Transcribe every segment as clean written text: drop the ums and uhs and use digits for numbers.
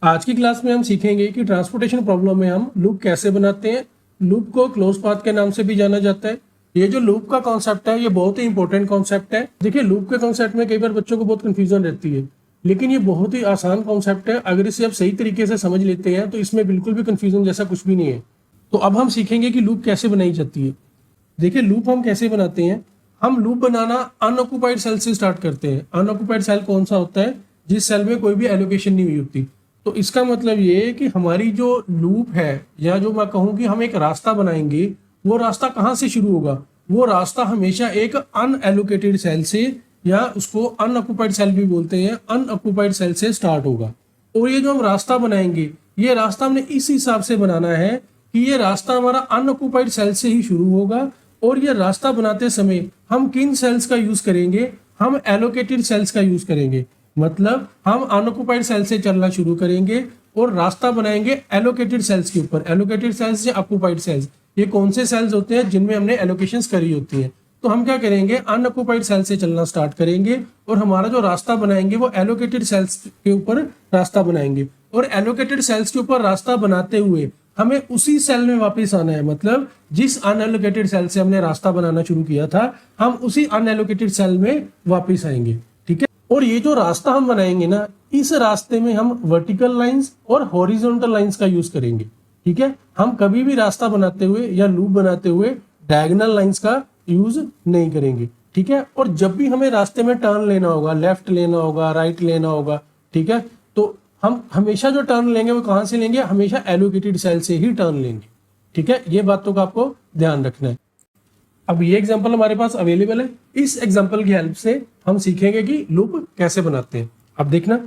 आज की क्लास में हम सीखेंगे कि ट्रांसपोर्टेशन प्रॉब्लम में हम लूप कैसे बनाते हैं। लूप को क्लोज पाथ के नाम से भी जाना जाता है। ये जो लूप का कॉन्सेप्ट है ये बहुत ही इंपॉर्टेंट कॉन्सेप्ट है। देखिए, लूप के कॉन्सेप्ट में कई बार बच्चों को बहुत कंफ्यूजन रहती है, लेकिन ये बहुत ही आसान कॉन्सेप्ट है। अगर इसे आप सही तरीके से समझ लेते हैं तो इसमें बिल्कुल भी कंफ्यूजन जैसा कुछ भी नहीं है। तो अब हम सीखेंगे कि लूप कैसे बनाई जाती है। देखिए, लूप हम कैसे बनाते हैं। हम लूप बनाना अनऑक्युपाइड सेल से स्टार्ट करते हैं। अनऑक्युपाइड सेल कौन सा होता है? जिस सेल में कोई भी एलोकेशन नहीं हुई होती। तो इसका मतलब ये है कि हमारी जो लूप है, या जो मैं कहूँ कि हम एक रास्ता बनाएंगे, वो रास्ता कहाँ से शुरू होगा? वो रास्ता हमेशा एक अनएलोकेटेड सेल से, या उसको अनऑक्युपाइड सेल भी बोलते हैं, अनऑक्युपाइड सेल से स्टार्ट होगा। और ये जो हम रास्ता बनाएंगे, ये रास्ता हमने इस हिसाब से बनाना है कि ये रास्ता हमारा अनऑक्युपाइड सेल से ही शुरू होगा। और ये रास्ता बनाते समय हम किन सेल्स का यूज करेंगे? हम एलोकेटेड सेल्स का यूज करेंगे। मतलब हम अनऑक्युपाइड सेल से चलना शुरू करेंगे और रास्ता बनाएंगे एलोकेटेड सेल्स के ऊपर। एलोकेटेड सेल्स या ऑक्युपाइड सेल्स, ये कौन से सेल्स होते हैं जिनमें हमने एलोकेशंस करी होती है। तो हम क्या करेंगे? अनऑक्युपाइड सेल से चलना स्टार्ट करेंगे और हमारा जो रास्ता बनाएंगे वो एलोकेटेड सेल्स के ऊपर रास्ता बनाएंगे। और एलोकेटेड सेल्स के ऊपर रास्ता बनाते हुए हमें उसी सेल में वापस आना है। मतलब जिस अनएलोकेटेड सेल से हमने रास्ता बनाना शुरू किया था, हम उसी अनएलोकेटेड सेल में वापस आएंगे। ठीक है। और ये जो रास्ता हम बनाएंगे ना, इस रास्ते में हम वर्टिकल लाइंस और हॉरिजॉन्टल लाइंस का यूज करेंगे। ठीक है। हम कभी भी रास्ता बनाते हुए या लूप बनाते हुए डायगोनल लाइंस का यूज नहीं करेंगे। ठीक है। और जब भी हमें रास्ते में टर्न लेना होगा, लेफ्ट लेना होगा, राइट लेना होगा, ठीक है, तो हम हमेशा जो टर्न लेंगे वो कहां से लेंगे? हमेशा एलोकेटेड सेल से ही टर्न लेंगे। ठीक है। ये बातों का आपको ध्यान रखना है। अब ये एग्जांपल हमारे पास अवेलेबल है। इस एग्जांपल की हेल्प से हम सीखेंगे कि लूप कैसे बनाते हैं। अब देखना,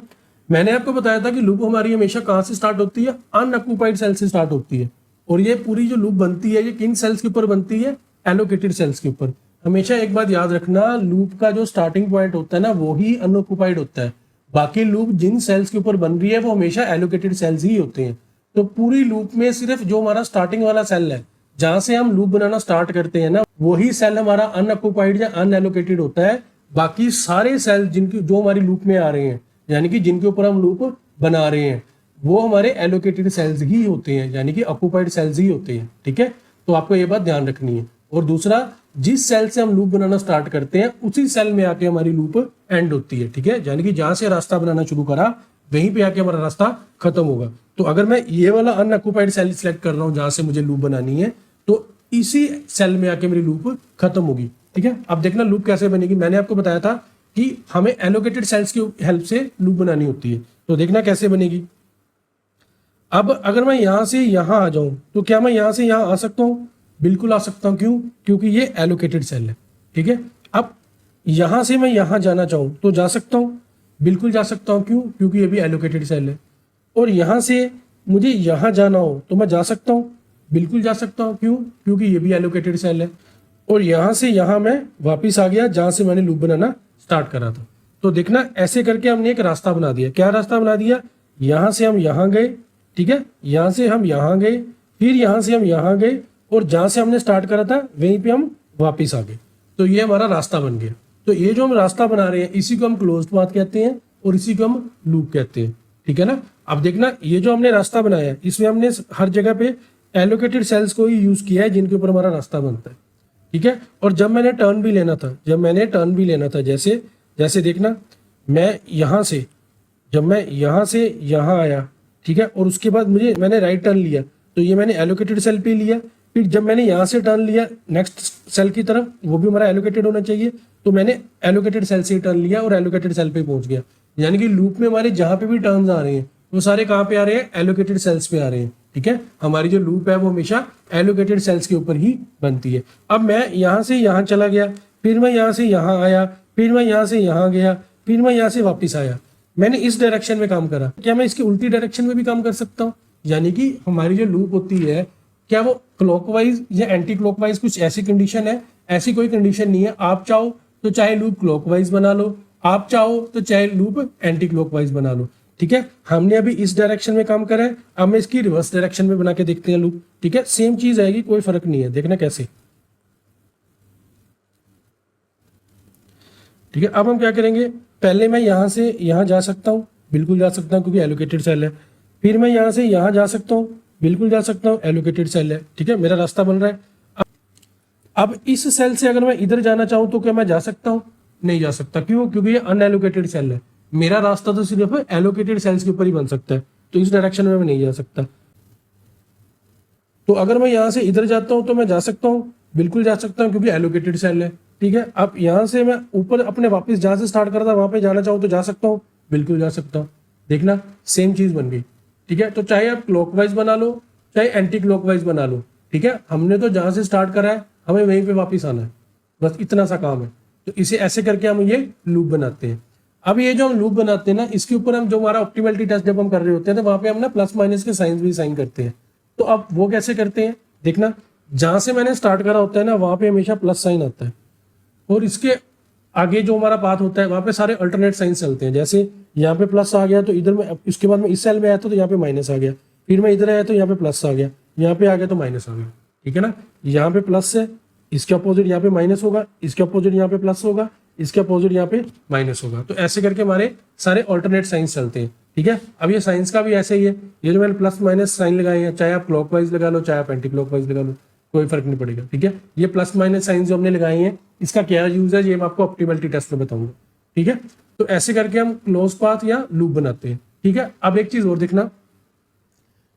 मैंने आपको बताया था कि लूप हमारी हमेशा कहां से स्टार्ट होती है? अनऑक्युपाइड सेल से स्टार्ट होती है। और ये पूरी जो लूप बनती है, ये किन सेल्स के ऊपर बनती है? एलोकेटेड सेल्स के ऊपर। हमेशा एक बात याद रखना, लूप का जो स्टार्टिंग पॉइंट होता है ना, वो ही अनऑक्युपाइड होता है। बाकी लूप जिन सेल्स के ऊपर बन रही है वो हमेशा एलोकेटेड सेल्स ही होते हैं। तो पूरी लूप में सिर्फ जो हमारा स्टार्टिंग वाला सेल है, जहां से हम लूप बनाना स्टार्ट करते हैं ना, वही सेल हमारा अनऑक्युपाइड या अनएलोकेटेड होता है। बाकी सारे सेल जिनकी जो हमारी लूप में आ रहे हैं, यानी कि जिनके ऊपर हम लूप बना रहे हैं, वो हमारे एलोकेटेड सेल्स ही होते हैं, यानी कि ऑक्युपाइड सेल्स ही होते हैं। ठीक है। तो आपको ये बात ध्यान रखनी है। और दूसरा, जिस सेल से हम लूप बनाना स्टार्ट करते हैं उसी सेल में आके हमारी लूप एंड होती है। ठीक है। यानी कि जहां से रास्ता बनाना शुरू करा वहीं पे आके हमारा रास्ता खत्म होगा। तो अगर मैं ये वाला अनऑक्युपाइड सेल सिलेक्ट कर रहा हूं जहां से मुझे लूप बनानी है, तो इसी सेल में आके मेरी लूप खत्म होगी। ठीक है। अब देखना लूप कैसे बनेगी। मैंने आपको बताया था कि हमें एलोकेटेड सेल्स की हेल्प से लूप बनानी होती है। तो देखना कैसे बनेगी। अब अगर मैं यहां से यहां आ जाऊं तो क्या मैं यहां से यहां आ सकता हूं? बिल्कुल आ सकता हूं। क्यों? क्योंकि ये एलोकेटेड सेल है। ठीक है। अब यहां से मैं यहां जाना चाहूं तो जा सकता हूं? बिल्कुल जा सकता हूं। क्यों? क्योंकि ये भी एलोकेटेड सेल है। और यहां से मुझे यहां जाना हो तो मैं जा सकता हूं? बिल्कुल जा सकता हूं। क्यों? क्योंकि ये भी एलोकेटेड सेल है। और यहां से यहां मैं वापिस आ गया जहां से मैंने लूप बनाना स्टार्ट करा था। तो देखना, ऐसे करके हमने एक रास्ता बना दिया। क्या रास्ता बना दिया? यहां से हम यहां गए, ठीक है, यहां से हम यहां गए, फिर यहां से हम यहां गए, और जहां से हमने स्टार्ट करा था वहीं पे हम वापस आ गए। तो ये हमारा रास्ता बन गया। तो ये जो हम रास्ता बना रहे हैं इसी को हम क्लोज्ड पाथ कहते हैं और इसी को हम लूप कहते हैं। ठीक है ना। अब देखना, ये जो हमने रास्ता बनाया है इसमें हमने हर जगह पे एलोकेटेड सेल्स को ही यूज किया है जिनके ऊपर हमारा रास्ता बनता है। ठीक है। और जब मैंने टर्न भी लेना था, जैसे जैसे देखना, मैं यहां से जब मैं यहां से यहां आया, ठीक है, और उसके बाद मैंने राइट टर्न लिया, तो ये मैंने एलोकेटेड सेल पे लिया। फिर जब मैंने यहां से टर्न लिया नेक्स्ट सेल की तरफ, वो भी हमारा एलोकेटेड होना चाहिए, तो मैंने एलोकेटेड सेल से ही टर्न लिया और एलोकेटेड सेल पे पहुंच गया। यानी कि लूप में हमारे जहां पे भी टर्न्स आ रहे हैं वो सारे कहां पे आ रहे हैं? एलोकेटेड सेल्स पे आ रहे हैं। ठीक है। हमारी जो लूप है वो हमेशा एलोकेटेड सेल्स के ऊपर ही बनती है। अब मैं यहां से यहां चला गया, फिर मैं यहां से यहां आया, फिर मैं यहां से यहां गया, फिर मैं यहां से वापिस आया। मैंने इस डायरेक्शन में काम करा। क्या मैं इसकी उल्टी डायरेक्शन में भी काम कर सकता हूँ? यानी कि हमारी जो लूप होती है, क्या वो क्लॉकवाइज या एंटी क्लॉकवाइज कुछ ऐसी कंडीशन है? ऐसी कोई कंडीशन नहीं है। आप चाहो तो चाहे लूप क्लॉकवाइज बना लो, आप चाहो तो चाहे लूप एंटी क्लॉकवाइज बना लो। ठीक है। हमने अभी इस डायरेक्शन में काम करा है, अब मैं इसकी रिवर्स डायरेक्शन में बना के देखते हैं लूप। ठीक है। सेम चीज आएगी, कोई फर्क नहीं है। देखना कैसे। ठीक है। अब हम क्या करेंगे? पहले मैं यहां से यहां जा सकता हूं, बिल्कुल जा सकता हूं क्योंकि एलोकेटेड सेल है। फिर मैं यहाँ से यहाँ जा सकता हूँ, बिल्कुल जा सकता हूँ, एलोकेटेड सेल है, ठीक है, मेरा रास्ता बन रहा है। अब इस सेल से अगर मैं इधर जाना चाहूँ तो क्या मैं जा सकता हूँ? नहीं जा सकता। क्यों? क्योंकि ये अनएलोकेटेड सेल है। मेरा रास्ता तो सिर्फ एलोकेटेड सेल्स के ऊपर ही बन सकता है, तो इस डायरेक्शन में मैं नहीं जा सकता। तो अगर मैं यहाँ से इधर जाता हूँ तो मैं जा सकता हूँ, बिल्कुल जा सकता हूँ, क्योंकि एलोकेटेड सेल है, ठीक है। अब यहाँ से मैं ऊपर अपने वापस जहाँ से स्टार्ट करा था वहां पे जाना चाहूँ तो जा सकता हूँ, बिल्कुल जा सकता हूँ। देखना सेम चीज बन गई, ठीक है। तो चाहे आप क्लॉकवाइज बना लो चाहे एंटी क्लॉकवाइज बना लो, ठीक है, हमने तो जहां से स्टार्ट करा है हमें वहीं पे वापस आना है, बस इतना सा काम है। तो इसे ऐसे करके हम ये लूप बनाते हैं। अब ये जो हम लूप बनाते हैं ना, इसके ऊपर हम जो हमारा ऑप्टिमलिटी टेस्ट जब हम कर रहे होते हैं तो वहां पे हम ना प्लस माइनस के साइंस भी साइन करते हैं। तो अब वो कैसे करते हैं, देखना, जहां से मैंने स्टार्ट करा होता है ना वहां पे हमेशा प्लस साइन आता है, और इसके आगे जो हमारा पाथ होता है वहां पे सारे अल्टरनेट साइंस चलते हैं। जैसे यहाँ पे प्लस आ गया तो इधर में, इसके बाद में इस सेल में आया तो यहाँ पे माइनस आ गया, फिर मैं इधर आया तो यहाँ पे प्लस आ गया, यहाँ पे आ गया तो माइनस आ गया, ठीक है ना। यहाँ पे प्लस है, इसके अपोजिट यहाँ पे माइनस होगा, इसके अपोजिट यहाँ पे प्लस होगा, इसके अपोजिट यहाँ पे माइनस होगा। तो ऐसे करके हमारे सारे ऑल्टरनेट साइंस चलते हैं, ठीक है। अब ये साइंस का भी ऐसे ही है, ये जो मैंने प्लस माइनस साइन लगाए हैं, चाहे आप क्लॉकवाइज लगा लो चाहे आप एंटी क्लॉकवाइज लगा लो, कोई फर्क नहीं पड़ेगा, ठीक है। ये प्लस माइनस साइन जो हमने लगाए हैं इसका क्या यूज है ये मैं आपको ऑप्टिमलिटी टेस्ट में बताऊंगा, ठीक है। तो ऐसे करके हम क्लोज पाथ या लूप बनाते हैं, ठीक है। अब एक चीज और देखना,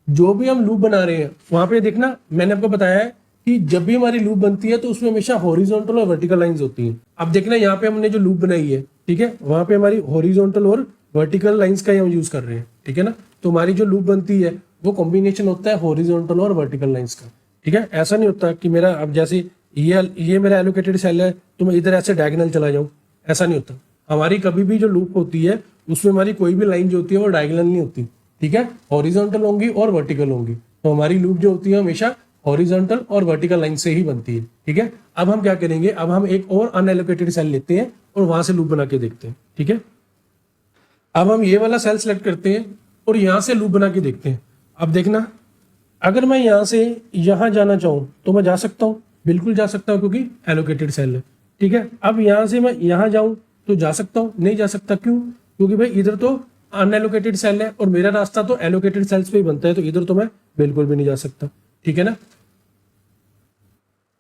जो भी हम लूप बना रहे हैं वहां पे देखना, मैंने आपको बताया है कि जब भी हमारी लूप बनती है तो उसमें हमेशा हॉरिजॉन्टल और वर्टिकल लाइंस होती हैं। अब देखना यहाँ पे हमने जो लूप बनाई है, ठीक है, वहां पे हमारी हॉरिजॉन्टल और वर्टिकल लाइंस का ही हम यूज कर रहे हैं, ठीक है ना। तो हमारी जो लूप बनती है वो कॉम्बिनेशन होता है हॉरिजॉन्टल और वर्टिकल लाइंस का, ठीक है। ऐसा नहीं होता कि मेरा, अब जैसे ये मेरा एलोकेटेड सेल है तो मैं इधर ऐसे डायगोनल चला जाऊं, ऐसा नहीं होता। हमारी कभी भी जो लूप होती है उसमें हमारी कोई भी लाइन जो होती है वो डायगोनल नहीं होती, ठीक है, हॉरिजॉन्टल होंगी और वर्टिकल होंगी। तो हमारी लूप जो होती है हमेशा हॉरिजॉन्टल और वर्टिकल लाइन से ही बनती है, ठीक है। अब हम क्या करेंगे, अब हम एक और अनएलोकेटेड सेल लेते हैं और वहां से लूप बना के देखते हैं, ठीक है। अब हम ये वाला सेल सेलेक्ट करते हैं और यहां से लूप बना के देखते हैं। अब देखना, अगर मैं यहां से यहां जाना चाहूं तो मैं जा सकता हूं, बिल्कुल जा सकता हूं, क्योंकि एलोकेटेड सेल है, ठीक है। अब यहां से मैं यहां जाऊं तो जा सकता हूं, नहीं जा सकता। क्यों? क्योंकि भाई इधर तो अनएलोकेटेड सेल है और मेरा रास्ता तो एलोकेटेड सेल्स पे ही बनता है, तो इधर तो मैं बिल्कुल भी नहीं जा सकता, ठीक है ना।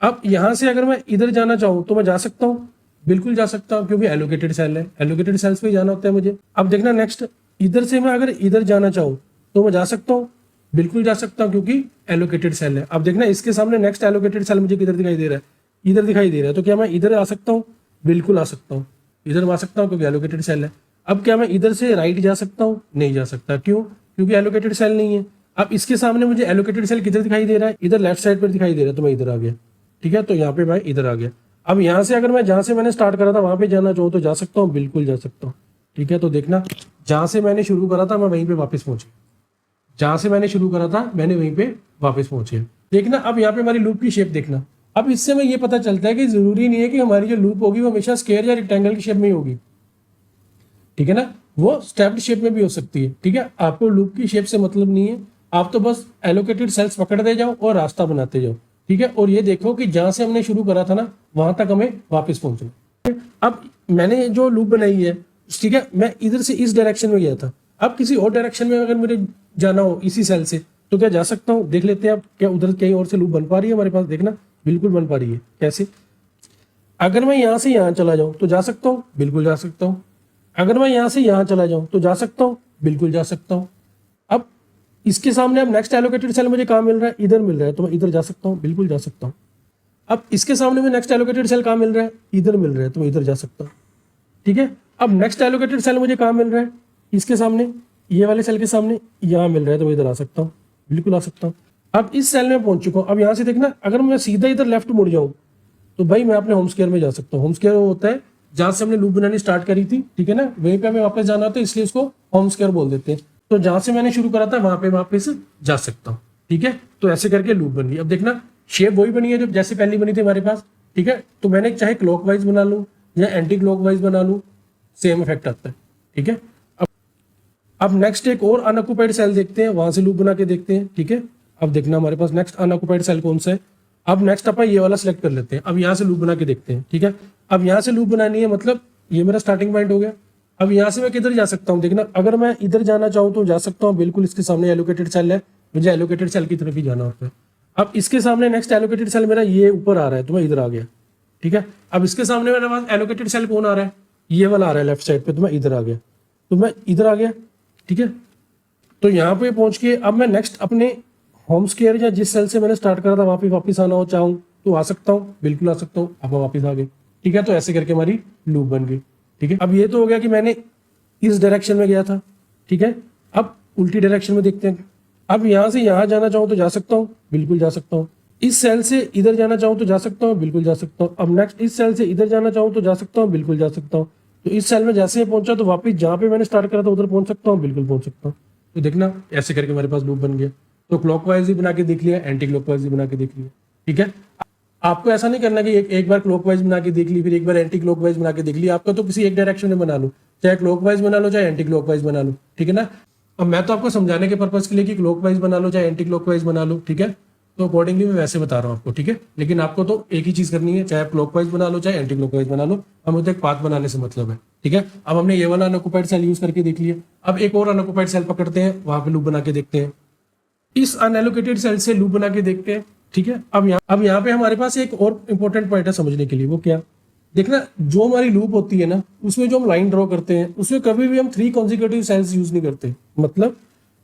अब यहां से अगर मैं इधर जाना चाहूं तो मैं जा सकता हूं, बिल्कुल जा सकता हूं, क्योंकि एलोकेटेड सेल है, एलोकेटेड सेल्स पे ही जाना होता है मुझे। अब देखना नेक्स्ट, इधर से मैं अगर इधर जाना चाहूं तो मैं जा सकता हूं, बिल्कुल जा सकता हूं, क्योंकि एलोकेटेड सेल है। अब देखना इसके सामने नेक्स्ट एलोकेटेड सेल मुझे किधर दिखाई दे रहा है, इधर दिखाई दे रहा है। तो क्या मैं इधर आ सकता हूं? बिल्कुल आ सकता हूं, इधर आ सकता हूं, क्योंकि एलोकेटेड सेल है। अब क्या मैं इधर से राइट जा सकता हूं? नहीं जा सकता। क्यों? क्योंकि एलोकेटेड सेल नहीं है। अब इसके सामने मुझे एलोकेटेड सेल किधर दिखाई दे रहा है, इधर लेफ्ट साइड पर दिखाई दे रहा है, तो मैं इधर आ गया, ठीक है। तो यहाँ पे मैं इधर आ गया। अब यहाँ से अगर मैं जहां से मैंने स्टार्ट करा था वहां पे जाना चाहूँ तो जा सकता हूँ, बिल्कुल जा सकता हूँ, ठीक है। तो देखना, जहां से मैंने शुरू करा था मैं वहीं पे वापस पहुंच गया, जहां से मैंने शुरू करा था मैंने वहीं पे वापस पहुंचे। देखना, अब यहाँ पे हमारी लूप की शेप देखना। अब इससे हमें ये पता चलता है कि जरूरी नहीं है कि हमारी जो लूप होगी वो हमेशा स्क्वायर या रेक्टेंगल की शेप में ही होगी, ठीक है ना, वो स्टेप्ड शेप में भी हो सकती है, ठीक है। आपको लूप की शेप से मतलब नहीं है, आप तो बस एलोकेटेड सेल्स पकड़ते जाओ और रास्ता बनाते जाओ, ठीक है। और ये देखो कि जहां से हमने शुरू करा था ना वहां तक हमें वापस पहुंचना। अब मैंने जो लूप बनाई है, ठीक है, मैं इधर से इस डायरेक्शन में गया था। अब किसी और डायरेक्शन में अगर मुझे जाना हो इसी सेल से तो क्या जा सकता हूँ? देख लेते हैं अब क्या उधर कहीं और से लूप बन पा रही है हमारे पास। देखना, बिल्कुल बन पा रही है। कैसे? अगर मैं यहां से यहां चला जाऊं तो जा सकता हूं, बिल्कुल जा सकता हूं। अगर मैं यहां से यहां चला जाऊं तो जा सकता हूं, बिल्कुल जा सकता हूं। अब इसके सामने अब नेक्स्ट एलोकेटेड सेल मुझे कहां मिल रहा है, इधर मिल रहा है, तो मैं इधर जा सकता हूं, बिल्कुल जा सकता हूं। अब इसके सामने में नेक्स्ट एलोकेटेड सेल कहां मिल रहा है, इधर मिल रहा है, तो मैं इधर जा सकता हूं, ठीक है। अब नेक्स्ट एलोकेटेड सेल मुझे कहां मिल रहा है, इसके सामने, ये वाले सेल के सामने यहां मिल रहा है, तो मैं इधर आ सकता हूं, बिल्कुल आ सकता हूं। अब इस सेल में पहुंच चुका हूं। अब यहां से देखना, अगर मैं सीधा इधर लेफ्ट मुड़ जाऊं तो भाई मैं अपने होम स्क्वायर में जा सकता हूँ। होम स्क्वायर वो होता है जहां से हमने लूप बनानी स्टार्ट करी थी, ठीक है ना, वहीं पे हमें वापस जाना होता है, इसलिए उसको होम स्क्वायर बोल देते हैं। तो जहां से मैंने शुरू करा था वहां पे वापस जा सकता हूँ, ठीक है। तो ऐसे करके लूप बन गई। अब देखना, शेप वही बनी है जो जैसे पहली बनी थी हमारे पास, ठीक है। तो मैंने चाहे क्लॉकवाइज बना लूं या एंटी क्लॉकवाइज बना लूं, सेम इफेक्ट आता है, ठीक है। अब नेक्स्ट एक और अनऑक्युपाइड सेल देखते हैं, वहां से लूप बना के देखते हैं, ठीक है। अब देखना हमारे पास नेक्स्ट अनऑक्युपाइड सेल कौन सा है। अब नेक्स्ट अपन ये वाला सिलेक्ट कर लेते हैं। अब यहाँ से लूप बना के देखते हैं, ठीक है। अब यहाँ से लूप बनानी है, मतलब ये मेरा स्टार्टिंग पॉइंट हो गया, अब यहाँ से मैं किधर जा सकता हूँ, देखना अगर मैं इधर जाना चाहूँ तो जा सकता हूँ, बिल्कुल इसके सामने एलोकेटेड सेल है, मुझे एलोकेटेड सेल की तरफ ही जाना होता है। अब इसके सामने नेक्स्ट एलोकेटेड सेल मेरा ये ऊपर आ रहा है तो मैं इधर आ गया, ठीक है। अब इसके सामने मेरे पास एलोकेटेड सेल कौन आ रहा है, ये वाला आ रहा है लेफ्ट साइड पे, तो मैं इधर आ गया, तो मैं इधर आ गया, ठीक है। तो यहाँ पे पहुंच के अब मैं नेक्स्ट अपने होम स्क्वायर या जिस सेल से मैंने स्टार्ट करा था वहाँ पे वापस आना हो चाहूँ तो आ सकता हूँ, बिल्कुल आ सकता हूँ। अब मैं वापस आ गई, ठीक है। तो ऐसे करके हमारी लूप बन गई, ठीक है। अब ये तो हो गया कि मैंने इस डायरेक्शन में गया था, ठीक है। अब उल्टी डायरेक्शन में देखते हैं। अब यहाँ से यहाँ जाना चाहूँ तो जा सकता हूँ, बिल्कुल जा सकता हूँ। इस सेल से इधर जाना चाहूँ तो जा सकता हूँ, बिल्कुल जा सकता हूँ। अब नेक्स्ट इस सेल से इधर जाना चाहूँ तो जा सकता हूँ, बिल्कुल जा सकता हूँ। तो इस सेल में जैसे ही पहुंचा तो वापस जहाँ पे मैंने स्टार्ट करा था उधर पहुंच सकता हूँ, बिल्कुल पहुंच सकता हूँ। तो देखना ऐसे करके हमारे पास लूप बन गया। तो क्लॉकवाइज भी बना के देख लिया, एंटी क्लॉकवाइज भी बना के देख लिया, ठीक है। आपको ऐसा नहीं करना कि एक बार क्लॉकवाइज बना के देख ली फिर एक बार एंटी क्लॉकवाइज बना के देख ली, आपका तो किसी एक डायरेक्शन में बना लो, चाहे क्लॉकवाइज बना लो चाहे एंटी क्लॉकवाइज बना लो, ठीक है ना। अब मैं तो आपको समझाने के पर्पज के लिए कि क्लॉकवाइज बना लो चाहे एंटी क्लॉकवाइज बना लो, ठीक है। तो अकॉर्डिंगली मैं वैसे बता रहा हूँ आपको, ठीक है। लेकिन आपको तो एक ही चीज करनी है, चाहे आप क्लॉकवाइज बना लो चाहे एंटी क्लॉकवाइज बना लो, हमें तो एक पाथ बनाने से मतलब है, ठीक है। अब हमने ये वाला अनऑक्युपाइड सेल यूज करके देख लिया। अब एक और अनऑक्युपाइड सेल पकड़ते हैं, वहां पे लूप बना के देखते हैं। इस अनएलोकेटेड सेल से लूप बना के देखते हैं, ठीक है। अब यहाँ पे हमारे पास एक और इंपॉर्टेंट पॉइंट है समझने के लिए, वो क्या, देखना जो हमारी लूप होती है ना उसमें जो हम लाइन ड्रॉ करते हैं उसमें कभी भी हम 3 कॉन्जिक्यूटिव सेल्स यूज नहीं करते। मतलब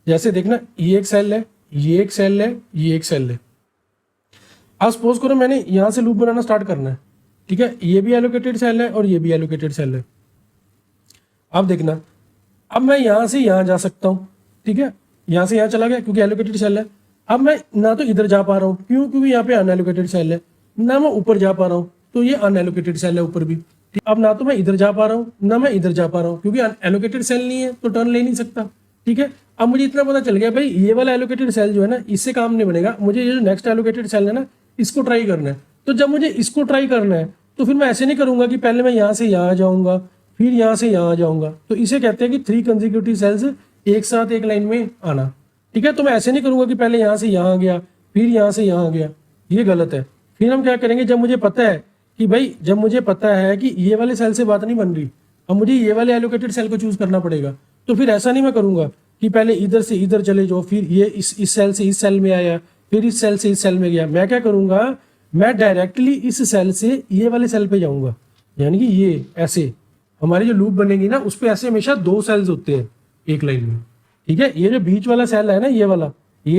जैसे देखना ये एक सेल है, ये एक सेल है, ये एक सेल है। अब सपोज करो मैंने यहाँ से लूप बनाना स्टार्ट करना है, ठीक है। ये भी एलोकेटेड सेल है और ये भी एलोकेटेड सेल है। अब देखना अब मैं यहाँ से यहाँ जा सकता हूँ, ठीक है। यहाँ से यहाँ चला गया क्योंकि एलोकेटेड सेल है। अब मैं ना तो इधर जा पा रहा हूँ, क्यों, क्योंकि यहाँ पे अनएलोकेटेड सेल है। ना मैं ऊपर जा पा रहा हूँ, तो ये अनएलोकेटेड सेल है ऊपर भी, ठीक। अब ना तो मैं इधर जा पा रहा हूँ ना मैं इधर जा पा रहा हूँ, क्योंकि एलोकेटेड सेल नहीं है तो टर्न ले नहीं सकता, ठीक है। अब मुझे इतना पता चल गया भाई ये वाला एलोकेटेड सेल जो है ना इससे काम नहीं बनेगा, मुझे ये जो नेक्स्ट एलोकेटेड सेल है ना इसको ट्राई करना है। तो जब मुझे इसको ट्राई करना है तो फिर मैं ऐसे नहीं करूंगा कि पहले मैं यहाँ से यहाँ जाऊंगा फिर यहाँ से यहाँ जाऊंगा, तो इसे कहते हैं कि 3 कंसेक्यूटिव सेल्स एक साथ एक लाइन में आना, ठीक है। तो मैं ऐसे नहीं करूंगा कि पहले यहाँ से यहाँ गया फिर यहाँ से यहाँ गया, ये गलत है। फिर हम क्या करेंगे, जब मुझे पता है कि भाई जब मुझे पता है कि ये वाले सेल से बात नहीं बन रही, अब मुझे ये वाले एलोकेटेड सेल को चूज करना पड़ेगा। तो फिर ऐसा नहीं मैं करूंगा कि पहले इधर से इधर चले जाओ फिर ये इस सेल से इस सेल में आया फिर इस सेल से इस सेल में गया। मैं क्या करूंगा, मैं डायरेक्टली इस सेल से ये वाले सेल पे जाऊंगा, यानी कि ये ऐसे हमारी जो लूप बनेगी ना उस पे ऐसे हमेशा 2 सेल्स होते हैं एक लाइन में, ठीक है। ये जो बीच वाला सेल है ना ये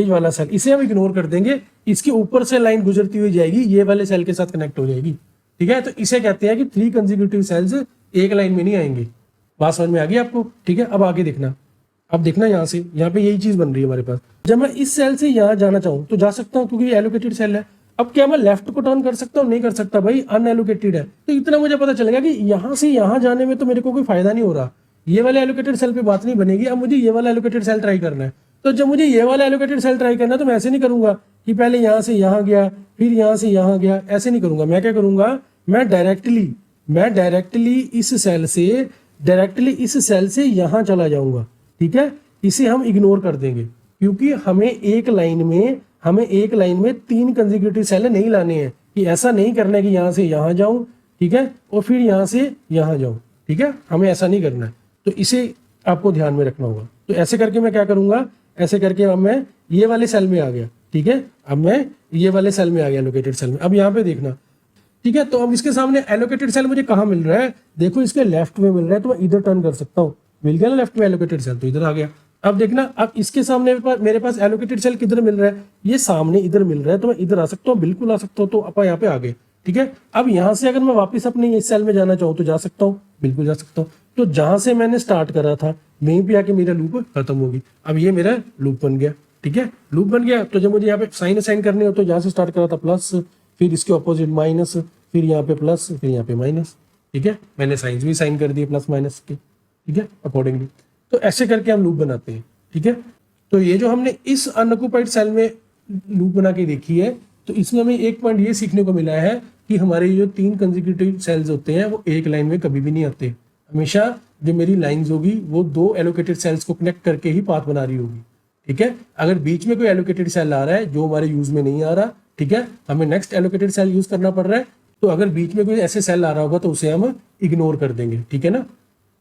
वाला सेल इसे हम इग्नोर कर देंगे, इसके ऊपर से लाइन गुजरती हुई जाएगी ये वाले सेल के साथ कनेक्ट हो जाएगी, ठीक है। तो इसे कहते हैं कि 3 कंसेक्यूटिव सेल्स एक लाइन में नहीं आएंगे। बात समझ में आ गई आपको, ठीक है। अब आगे देखना, अब देखना यहाँ से यहाँ पे यही चीज बन रही है हमारे पास। जब मैं इस सेल से यहाँ जाना चाहूँ तो जा सकता हूँ क्योंकि एलोकेटेड सेल है। अब क्या मैं लेफ्ट को टर्न कर सकता हूँ, नहीं कर सकता भाई, अनएलोकेटेड है। तो इतना मुझे पता चलेगा कि यहाँ से यहाँ जाने में तो मेरे को कोई फायदा नहीं हो रहा, ये वाले एलोकेटेड सेल पे बात नहीं बनेगी। अब मुझे ये वाला एलोकेटेड सेल ट्राई करना है, तो जब मुझे ये वाला एलोकेटेड सेल ट्राई करना है तो मैं ऐसे नहीं करूंगा कि पहले यहाँ से यहाँ गया फिर यहाँ से यहाँ गया, ऐसे नहीं करूंगा। मैं क्या करूंगा, मैं डायरेक्टली इस सेल से यहाँ चला जाऊंगा, ठीक है। इसे हम इग्नोर कर देंगे क्योंकि हमें एक लाइन में 3 कंसेक्यूटिव सेल नहीं लाने हैं, कि ऐसा नहीं करना है कि यहाँ से यहाँ जाऊं, ठीक है, और फिर यहाँ से यहाँ जाऊं, ठीक है। हमें ऐसा नहीं करना है, तो इसे आपको ध्यान में रखना होगा। तो ऐसे करके मैं क्या करूंगा, ऐसे करके अब मैं ये वाले सेल में आ गया, ठीक है। अब मैं ये वाले सेल में आ गया एलोकेटेड सेल में। अब यहाँ पे देखना, ठीक है। तो अब इसके सामने एलोकेटेड सेल मुझे कहाँ मिल रहा है, देखो इसके लेफ्ट में मिल रहा है, तो मैं इधर टर्न कर सकता हूँ, मिल गया ना लेफ्ट में एलोकेटेड सेल, तो इधर आ गया। अब देखना, अब इसके सामने मेरे पास एलोकेटेड सेल किधर मिल रहा है, ये सामने इधर मिल रहा है, तो मैं इधर आ सकता हूँ, बिल्कुल आ सकता हूँ। तो अपन यहाँ पे आ गए, ठीक है। अब यहाँ से अगर मैं वापस अपने इस सेल में जाना चाहूँ तो जा सकता हूँ, बिल्कुल जा सकता हूँ। तो जहां से मैंने स्टार्ट करा था वहीं पे आके मेरा लूप खत्म होगी। अब ये मेरा लूप बन गया, ठीक है, लूप बन गया। तो जब मुझे यहाँ पे साइन असाइन करने हो तो जहाँ से स्टार्ट करा था प्लस, फिर इसके ऑपोजिट माइनस, फिर यहाँ पे प्लस, फिर यहाँ पे माइनस, ठीक है। मैंने साइंस भी साइन कर दिए प्लस माइनस के, ठीक है, अकॉर्डिंगली। तो ऐसे करके हम लूप बनाते हैं, ठीक है। तो ये जो हमने इस अनऑक्युपाइड सेल में लूप बना के देखी है, तो इसमें हमें एक पॉइंट ये सीखने को मिला है कि हमारे जो 3 कंसेक्यूटिव सेल्स होते हैं वो एक लाइन में कभी भी नहीं आते। हमेशा जो मेरी लाइंस होगी वो 2 एलोकेटेड सेल्स को कनेक्ट करके ही पाथ बना रही होगी, ठीक है। अगर बीच में कोई एलोकेटेड सेल आ रहा है जो हमारे यूज में नहीं आ रहा, ठीक है, हमें नेक्स्ट एलोकेटेड सेल यूज करना पड़ रहा है, तो अगर बीच में कोई ऐसे सेल आ रहा होगा तो उसे हम इग्नोर कर देंगे, ठीक है ना।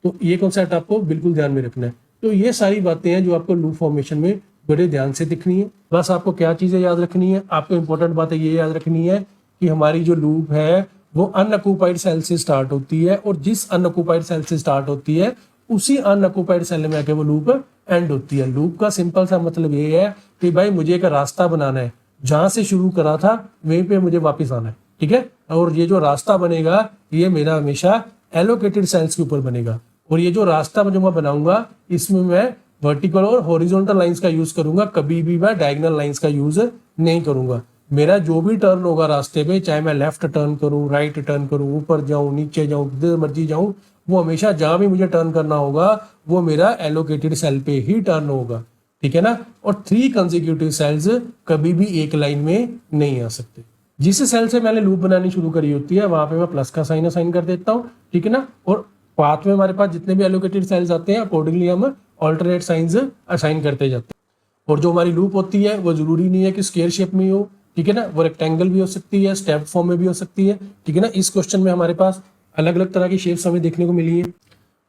तो ये कॉन्सेप्ट आपको बिल्कुल ध्यान में रखना है। तो ये सारी बातें हैं जो आपको लूप फॉर्मेशन में बड़े ध्यान से दिखनी है। बस आपको क्या चीजें याद रखनी है, आपको इंपॉर्टेंट बातें ये याद रखनी है कि हमारी जो लूप है वो अनऑक्यूपाइड सेल से स्टार्ट होती है, और जिस अनऑक्यूपाइड सेल से स्टार्ट होती है उसी अनऑक्यूपाइड सेल में आके वो लूप एंड होती है। लूप का सिंपल सा मतलब ये है कि भाई मुझे एक रास्ता बनाना है, जहां से शुरू करा था वहीं पे मुझे वापस आना है, ठीक है। और ये जो रास्ता बनेगा ये मेरा हमेशा एलोकेटेड सेल्स के ऊपर बनेगा, और ये जो रास्ता जो मैं बनाऊंगा इसमें मैं वर्टिकल और हॉरिजॉन्टल लाइंस का यूज करूंगा, कभी भी मैं डायगोनल लाइंस का यूज नहीं करूंगा। मेरा जो भी टर्न होगा रास्ते पे, चाहे मैं लेफ्ट टर्न करूं, राइट टर्न करूं, ऊपर जाऊं, नीचे जाऊं, जिधर मर्जी जाऊं, वो हमेशा जहां भी मुझे टर्न करना होगा वो मेरा एलोकेटेड सेल पे ही टर्न होगा, ठीक है ना। और 3 कंसेक्यूटिव सेल्स कभी भी एक लाइन में नहीं आ सकते। जिस सेल से मैंने लूप बनानी शुरू करी होती है वहां पे मैं प्लस का साइन असाइन कर देता हूँ, ठीक है ना। और पाथ में हमारे पास जितने भी एलोकेटेड सेल्स आते हैं अकॉर्डिंगली हम ऑल्टरनेट साइंस असाइन करते जाते हैं। और जो हमारी लूप होती है वो जरूरी नहीं है कि स्क्वायर शेप में हो, ठीक है ना, वो रेक्टेंगल भी हो सकती है, स्टेप फॉर्म में भी हो सकती है, ठीक है ना। इस क्वेश्चन में हमारे पास अलग अलग तरह की शेप्स हमें देखने को मिली है।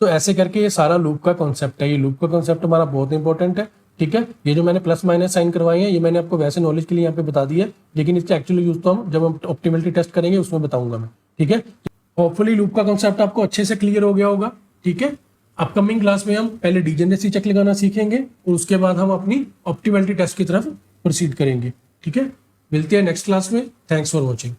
तो ऐसे करके ये सारा लूप का कॉन्सेप्ट है। ये लूप का कॉन्सेप्ट हमारा बहुत इंपॉर्टेंट है, ठीक है। ये जो मैंने प्लस माइनस साइन करवाए हैं ये मैंने आपको वैसे नॉलेज के लिए यहाँ पे बता दिया है, लेकिन इसके एक्चुअली यूज तो हम जब हम ऑप्टिमलिटी टेस्ट करेंगे उसमें बताऊंगा मैं, ठीक है। होपफुली लूप का कॉन्सेप्ट आपको अच्छे से क्लियर हो गया होगा, ठीक है। अपकमिंग क्लास में हम पहले डीजेनरेसी चेक लगाना सीखेंगे और उसके बाद हम अपनी ऑप्टिमलिटी टेस्ट की तरफ प्रोसीड करेंगे, ठीक है। मिलते हैं नेक्स्ट क्लास में। Thanks for watching.